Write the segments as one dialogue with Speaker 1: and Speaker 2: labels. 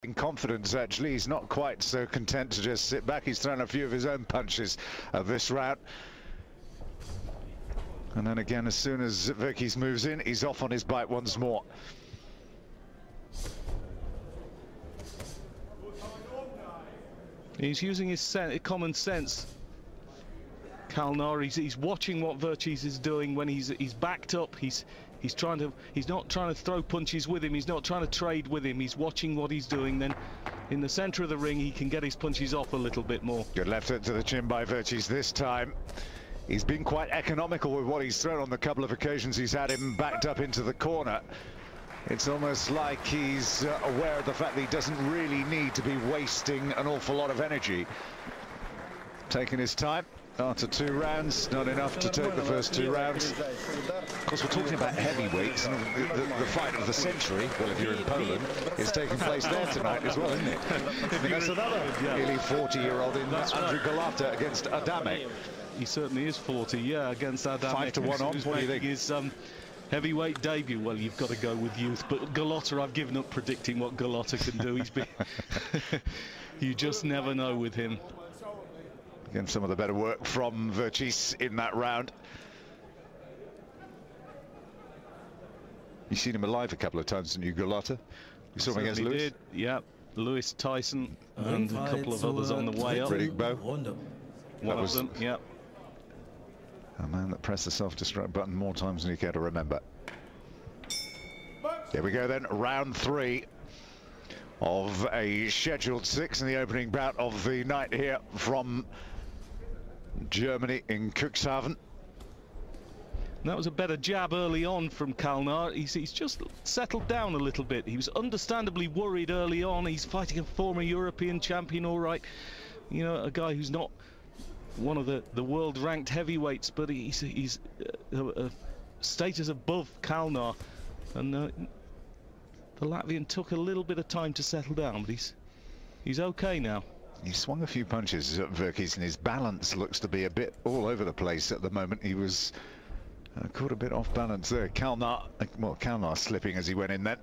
Speaker 1: In confidence, actually. He's not quite so content to just sit back. He's thrown a few of his own punches of this round. And then again, as soon as Virchis moves in, he's off on his bite once more.
Speaker 2: He's using his common sense. Kalnars, he's watching what Virchis is doing when he's backed up. He's not trying to throw punches with him. He's not trying to trade with him. He's watching what he's doing. Then in the centre of the ring, he can get his punches off a little bit more.
Speaker 1: Good left hook to the chin by Virchis this time. He's been quite economical with what he's thrown on the couple of occasions he's had him backed up into the corner. It's almost like he's aware of the fact that he doesn't really need to be wasting an awful lot of energy. Taking his time. After 2 rounds, not enough to take the first 2 rounds. Of course, we're talking about heavyweights, and the fight of the century, well, if you're in Poland, is taking place there tonight as well, isn't it? I mean, that's another nearly 40-year-old in Andrew Galata against Adame.
Speaker 2: He certainly is 40, yeah, against Adame.
Speaker 1: 5-1 on, what do you think?
Speaker 2: His heavyweight debut. Well, you've got to go with youth, but Galata, I've given up predicting what Galata can do. He's been you just never know with him.
Speaker 1: Again, some of the better work from Virchis in that round. You've seen him alive a couple of times, didn't you, Galata? You saw him against Lewis?
Speaker 2: Did, yeah. Lewis, Tyson, and a couple of others on the way up.
Speaker 1: Riddick Bowe.
Speaker 2: One of them, yeah.
Speaker 1: A man that pressed the self-destruct button more times than you care to remember. Here we go then, round 3 of a scheduled 6 in the opening bout of the night here from Germany in Cuxhaven.
Speaker 2: That was a better jab early on from Kalnar. He's just settled down a little bit. He was understandably worried early on. He's fighting a former European champion, all right. You know, a guy who's not one of the world-ranked heavyweights, but he's a status above Kalnar. And the Latvian took a little bit of time to settle down, but he's okay now.
Speaker 1: He swung a few punches at Virchis, and his balance looks to be a bit all over the place at the moment. He was caught a bit off balance there. Kalnar slipping as he went in then.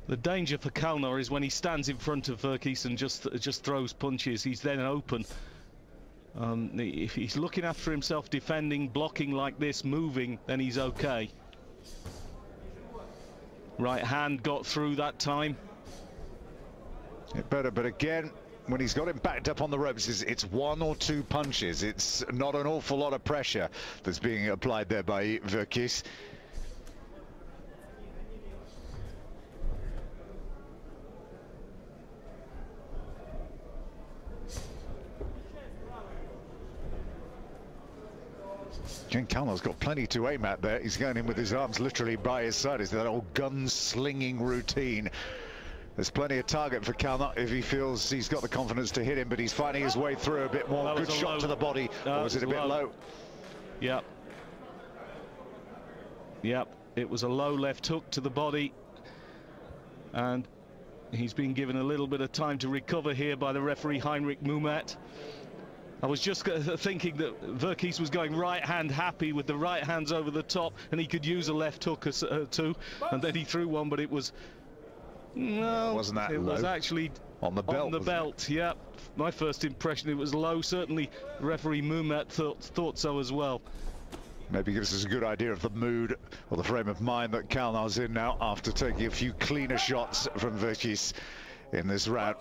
Speaker 2: The danger for Kalnar is when he stands in front of Virchis and just throws punches. He's then open. If he's looking after himself, defending, blocking like this, moving, then he's okay. Right hand got through that time.
Speaker 1: It better, but again, when he's got him backed up on the ropes, it's 1 or 2 punches. It's not an awful lot of pressure that's being applied there by Virchis. Kalnar's got plenty to aim at there. He's going in with his arms literally by his side. It's that old gun-slinging routine. There's plenty of target for Kalnar if he feels he's got the confidence to hit him, but he's finding his way through a bit more. Good shot to the body. Or was it a bit low?
Speaker 2: Yep. Yep. It was a low left hook to the body. And he's been given a little bit of time to recover here by the referee, Heinrich Mumet. I was just thinking that Virchis was going right hand happy with the right hands over the top, and he could use a left hook too, and then he threw one, but it was... No,
Speaker 1: wasn't that
Speaker 2: it
Speaker 1: low?
Speaker 2: Was actually
Speaker 1: on the belt.
Speaker 2: On the belt, yeah. My first impression, it was low. Certainly, referee Mumet thought so as well.
Speaker 1: Maybe gives us a good idea of the mood or the frame of mind that Kalnar's in now after taking a few cleaner shots from Virchis in this round.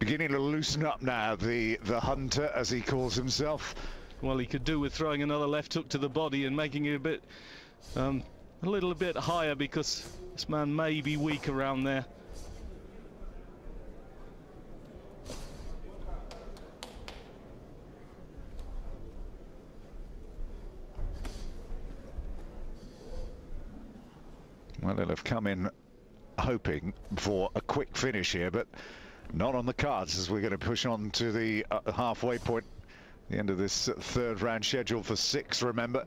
Speaker 1: Beginning to loosen up now, the hunter, as he calls himself.
Speaker 2: Well, he could do with throwing another left hook to the body and making it a little bit higher, because this man may be weak around there.
Speaker 1: Well, they'll have come in hoping for a quick finish here, but not on the cards, as we're going to push on to the halfway point, the end of this 3rd round, scheduled for 6, remember.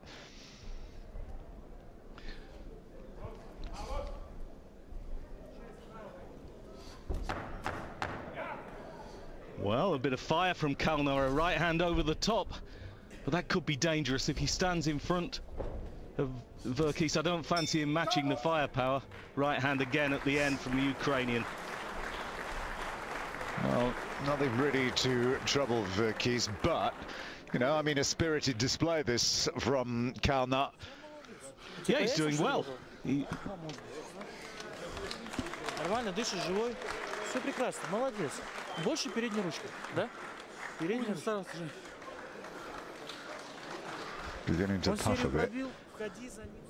Speaker 2: Well, a bit of fire from Kalnar, a right hand over the top, but that could be dangerous if he stands in front of Virchis, I don't fancy him matching the firepower. Right hand again at the end from the Ukrainian.
Speaker 1: Well, nothing really to trouble Virchis, but, you know, I mean, a spirited display this from Kalnars.
Speaker 2: Yeah, he's doing well.
Speaker 3: Нормально, дышишь, живой. Все прекрасно, молодец. Больше передней ручкой, да? Передняя старался же.
Speaker 1: Beginning to puff a bit.
Speaker 3: Входи за ним.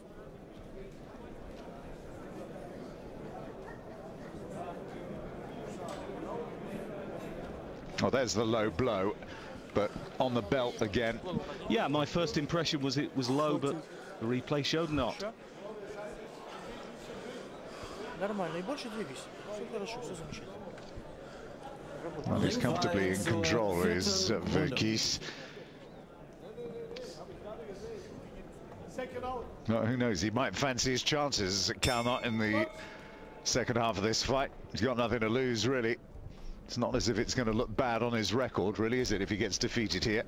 Speaker 1: Oh, there's the low blow, but on the belt again.
Speaker 2: Yeah, my first impression was it was low, but the replay showed not.
Speaker 3: Нормально, и больше двигайся. Все хорошо, все замечательно.
Speaker 1: Well, he's comfortably in control, is Virchis. Well, who knows, he might fancy his chances at Kalnars in the second half of this fight. He's got nothing to lose, really. It's not as if it's going to look bad on his record, really, is it, if he gets defeated here?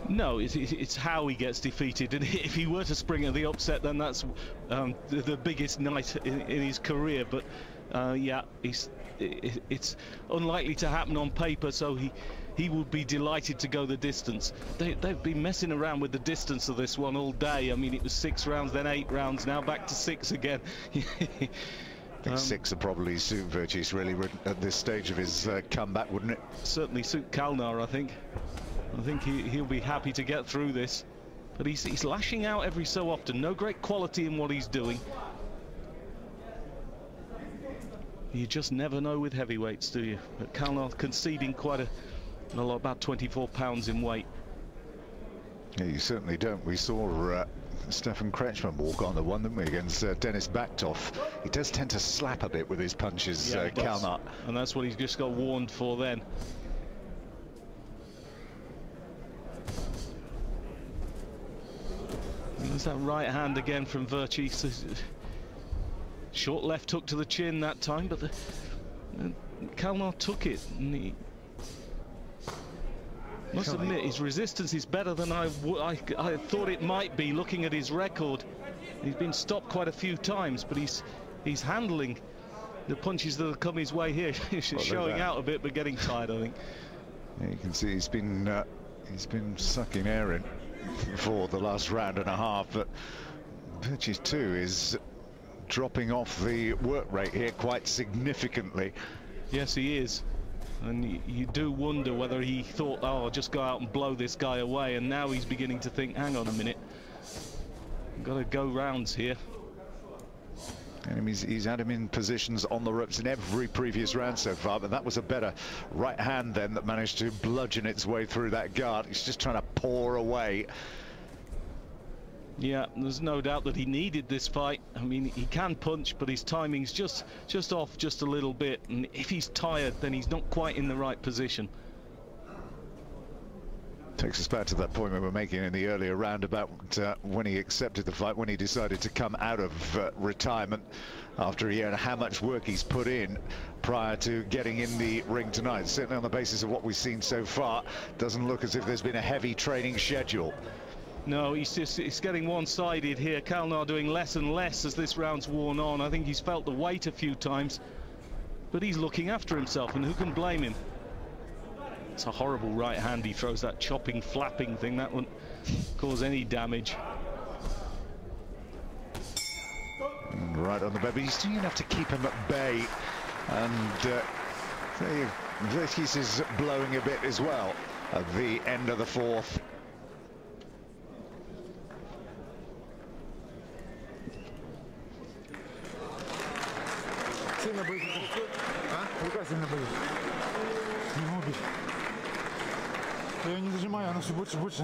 Speaker 2: No, it's how he gets defeated, and if he were to spring at the upset, then that's the biggest night in his career. But yeah, it's unlikely to happen on paper, so he would be delighted to go the distance. They've been messing around with the distance of this one all day. I mean, it was 6 rounds, then 8 rounds, now back to 6 again.
Speaker 1: I think 6 would probably suit Virchis, really, at this stage of his comeback, wouldn't it?
Speaker 2: Certainly suit Kalnars, I think. I think he'll be happy to get through this. But he's lashing out every so often. No great quality in what he's doing. You just never know with heavyweights, do you? But Kalnars conceding quite a lot, about 24 pounds in weight.
Speaker 1: Yeah, you certainly don't. We saw Stefan Kretschmann walk on the one, didn't we, against Dennis Baktov. He does tend to slap a bit with his punches,
Speaker 2: yeah,
Speaker 1: Kalnars.
Speaker 2: And that's what he's just got warned for then. There's that right hand again from Virchis. Short left hook to the chin that time, but Kalnars took it. And he must admit, his resistance is better than I thought it might be, looking at his record. He's been stopped quite a few times, but he's handling the punches that have come his way here. Showing out a bit, but getting tired, I think.
Speaker 1: Yeah, you can see he's been sucking air in for the last round and a half, but Virchis too is dropping off the work rate here quite significantly.
Speaker 2: Yes, he is. And you do wonder whether he thought, oh, I'll just go out and blow this guy away, and now he's beginning to think, hang on a minute, I've got to go rounds here.
Speaker 1: And he's had him in positions on the ropes in every previous round so far, but that was a better right hand then that managed to bludgeon its way through that guard. He's just trying to pour away.
Speaker 2: Yeah, there's no doubt that he needed this fight. I mean, he can punch, but his timing's just off just a little bit, and if he's tired, then he's not quite in the right position.
Speaker 1: Takes us back to that point we were making in the earlier round about when he accepted the fight, when he decided to come out of retirement after a year, and how much work he's put in prior to getting in the ring tonight. Certainly on the basis of what we've seen so far, doesn't look as if there's been a heavy training schedule.
Speaker 2: No, it's getting one-sided here. Kalnars doing less and less as this round's worn on. I think he's felt the weight a few times, but he's looking after himself, and who can blame him? It's a horrible right hand. He throws that chopping, flapping thing. That won't cause any damage.
Speaker 1: And right on the back, but he's doing enough to keep him at bay. And Virchis is blowing a bit as well at the end of the fourth.
Speaker 4: Сильно боится. А? Рука сильно боится. Не могу бить. Я ее не зажимаю, она все больше и больше.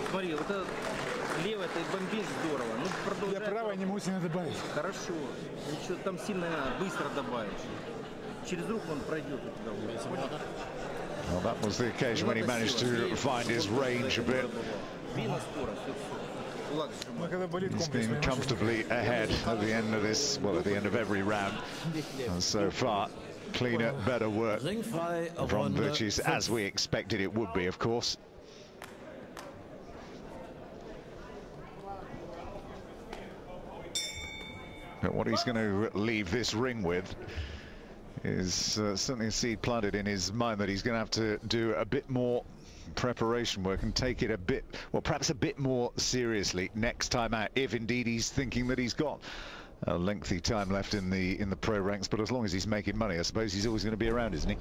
Speaker 3: Смотри, вот это левая, ты бомбишь здорово. Ну, продолжай.
Speaker 4: Я правая не могу сильно добавить.
Speaker 3: Хорошо. Ничего, там сильно быстро добавишь. Через руку он пройдет у тебя.
Speaker 1: Well, that was the occasion when he managed to find his range a bit. He's been comfortably ahead at the end of this, well, at the end of every round. And so far, cleaner, better work from Virchis, as we expected it would be, of course. But what he's going to leave this ring with is certainly a seed planted in his mind that he's going to have to do a bit more preparation work and take it a bit, well, perhaps a bit more seriously next time out, if indeed he's thinking that he's got a lengthy time left in the pro ranks. But as long as he's making money, I suppose he's always going to be around, isn't he?